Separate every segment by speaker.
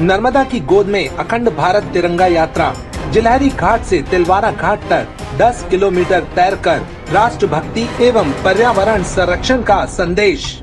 Speaker 1: नर्मदा की गोद में अखंड भारत तिरंगा यात्रा जिलहरी घाट से तिलवारा घाट तक 10 किलोमीटर तैरकर राष्ट्रभक्ति एवं पर्यावरण संरक्षण का संदेश।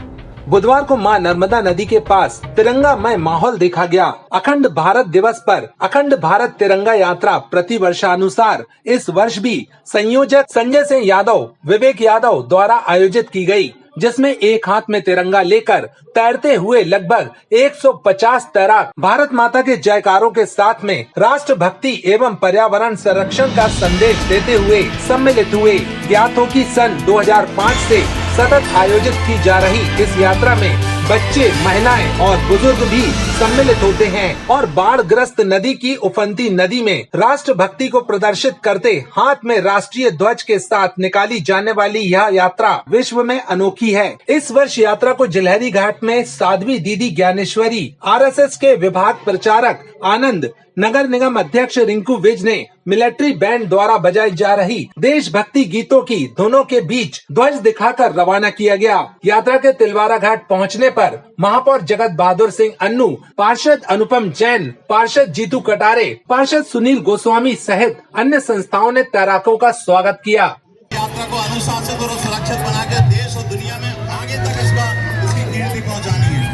Speaker 1: बुधवार को मां नर्मदा नदी के पास तिरंगामय माहौल देखा गया। अखंड भारत दिवस पर अखंड भारत तिरंगा यात्रा प्रति वर्षानुसार इस वर्ष भी संयोजक संजय सिंह यादव, विवेक यादव द्वारा आयोजित की गई, जिसमें एक हाथ में तिरंगा लेकर तैरते हुए लगभग 150 तैराक भारत माता के जयकारों के साथ में राष्ट्रभक्ति एवं पर्यावरण संरक्षण का संदेश देते हुए सम्मिलित हुए। ज्ञात हो कि सन 2005 से सतत आयोजित की जा रही इस यात्रा में बच्चे, महिलाएं और बुजुर्ग भी सम्मिलित होते हैं और बाढ़ ग्रस्त नदी की उफनती नदी में राष्ट्रभक्ति को प्रदर्शित करते हाथ में राष्ट्रीय ध्वज के साथ निकाली जाने वाली यह यात्रा विश्व में अनोखी है। इस वर्ष यात्रा को जिलहरी घाट में साध्वी दीदी ज्ञानेश्वरी, आरएसएस के विभाग प्रचारक आनंद, नगर निगम अध्यक्ष रिंकू विज ने मिलिट्री बैंड द्वारा बजाई जा रही देशभक्ति गीतों की धुनों के बीच ध्वज दिखाकर रवाना किया गया। यात्रा के तिलवारा घाट पहुंचने पर महापौर जगत बहादुर सिंह अन्नू, पार्षद अनुपम जैन, पार्षद जीतू कटारे, पार्षद सुनील गोस्वामी सहित अन्य संस्थाओं ने तैराकों का स्वागत किया।
Speaker 2: यात्रा को अनुशासित और सुरक्षित बना के देश और दुनिया में आगे तक इसकी कीर्ति पहुंचानी है।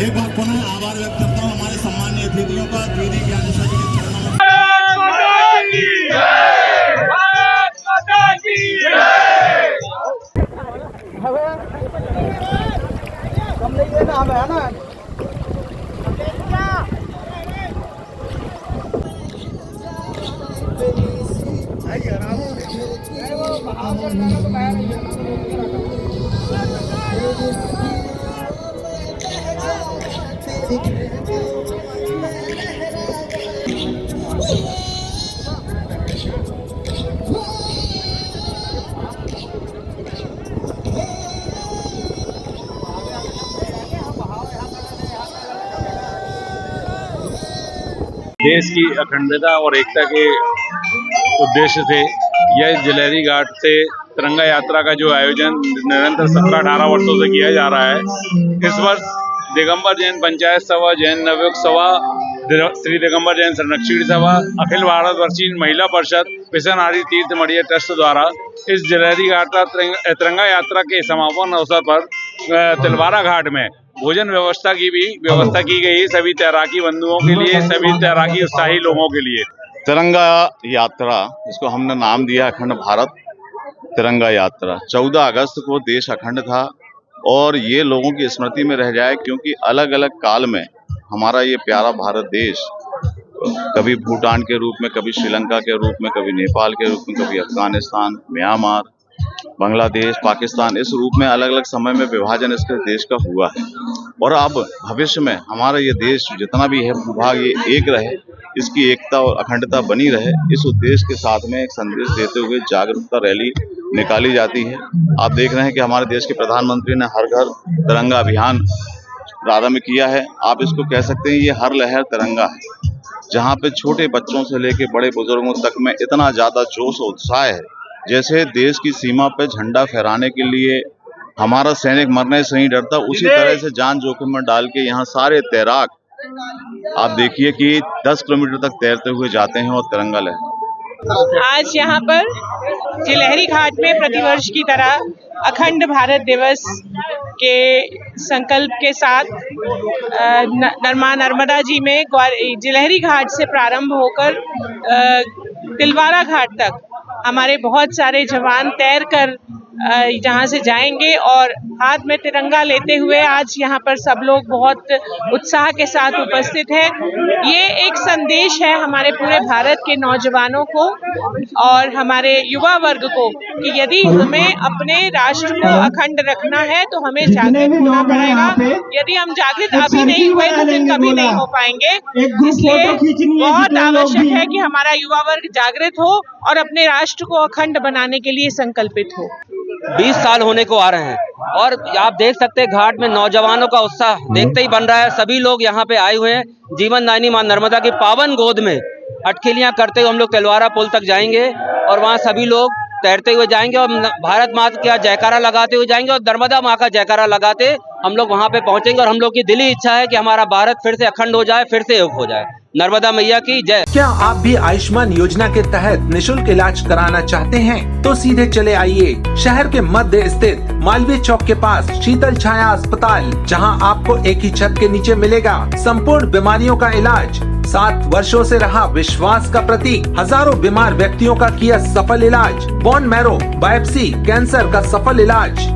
Speaker 2: एक बार पुनः आभार व्यक्त करता हूँ हमारे सम्मानीय अतिथियों का, दीदी ज्ञानेश्वरी के चरणों में।
Speaker 3: देश की अखंडता और एकता के उद्देश्य से यह जिलहरी घाट से तिरंगा यात्रा का जो आयोजन निरंतर 17-18 वर्षों से किया जा रहा है, इस वर्ष दिगंबर जैन पंचायत सभा, जैन नवयुग सभा, श्री दिगंबर जैन संरक्षण सभा, अखिल भारतवर्षीय महिला परिषद, पिशन नारी तीर्थ मढ़िया ट्रस्ट द्वारा इस जिलहरी घाट तिरंगा यात्रा के समापन अवसर पर तिलवारा घाट में भोजन व्यवस्था की भी व्यवस्था की गई, सभी तैराकी बंधुओं के लिए, सभी तैराकी उत्साही लोगों के लिए।
Speaker 4: तिरंगा यात्रा, जिसको हमने नाम दिया अखंड भारत तिरंगा यात्रा, 14 अगस्त को देश अखंड था और ये लोगों की स्मृति में रह जाए, क्योंकि अलग अलग काल में हमारा ये प्यारा भारत देश कभी भूटान के रूप में, कभी श्रीलंका के रूप में, कभी नेपाल के रूप में, कभी अफगानिस्तान, म्यांमार, बांग्लादेश, पाकिस्तान, इस रूप में अलग अलग समय में विभाजन इसके देश का हुआ है। और अब भविष्य में हमारा ये देश जितना भी है भूभाग, ये एक रहे, इसकी एकता और अखंडता बनी रहे, इस उद्देश्य के साथ में एक संदेश देते हुए जागरूकता रैली निकाली जाती है। आप देख रहे हैं कि हमारे देश के प्रधानमंत्री ने हर घर तिरंगा अभियान प्रारंभ किया है। आप इसको कह सकते हैं ये हर लहर तिरंगा है, जहाँ पे छोटे बच्चों से लेके बड़े बुजुर्गों तक में इतना ज्यादा जोश और उत्साह है। जैसे देश की सीमा पे झंडा फहराने के लिए हमारा सैनिक मरने से नहीं डरता, उसी तरह से जान जोखिम में डाल के यहाँ सारे तैराक आप देखिए कि 10 किलोमीटर तक तैरते हुए जाते हैं और तिरंगा लहराते हैं।
Speaker 5: आज यहाँ पर जिलहरी घाट में प्रतिवर्ष की तरह अखंड भारत दिवस के संकल्प के साथ नर्मदा जी में जिलहरी घाट से प्रारंभ होकर तिलवारा घाट तक हमारे बहुत सारे जवान तैरकर जहाँ से जाएंगे और हाथ में तिरंगा लेते हुए आज यहाँ पर सब लोग बहुत उत्साह के साथ उपस्थित हैं। ये एक संदेश है हमारे पूरे भारत के नौजवानों को और हमारे युवा वर्ग को कि यदि हमें अपने राष्ट्र को अखंड रखना है तो हमें जागृत होना पड़ेगा। यदि हम जागृत अभी नहीं हुए तो फिर कभी नहीं हो पाएंगे। इसलिए बहुत आवश्यक है कि हमारा युवा वर्ग जागृत हो और अपने राष्ट्र को अखंड बनाने के लिए संकल्पित हो।
Speaker 6: 20 साल होने को आ रहे हैं और आप देख सकते हैं घाट में नौजवानों का उत्साह देखते ही बन रहा है। सभी लोग यहाँ पे आए हुए हैं। जीवनदायिनी मां नर्मदा की पावन गोद में अटखेलियां करते हुए हम लोग तिलवारा पुल तक जाएंगे और वहाँ सभी लोग तैरते हुए जाएंगे और भारत माता का जयकारा लगाते हुए जाएंगे और नर्मदा माँ का जयकारा लगाते हम लोग वहाँ पे पहुंचेंगे और हम लोग की दिली इच्छा है कि हमारा भारत फिर से अखंड हो जाए, फिर से एक हो जाए। नर्मदा मैया की जय।
Speaker 1: क्या आप भी आयुष्मान योजना के तहत निशुल्क इलाज कराना चाहते हैं? तो सीधे चले आइए शहर के मध्य स्थित मालवीय चौक के पास शीतल छाया अस्पताल, जहां आपको एक ही छत के नीचे मिलेगा संपूर्ण बीमारियों का इलाज। 7 वर्षों से रहा विश्वास का प्रतीक, हजारों बीमार व्यक्तियों का किया सफल इलाज, बोन मैरो बायोप्सी कैंसर का सफल इलाज,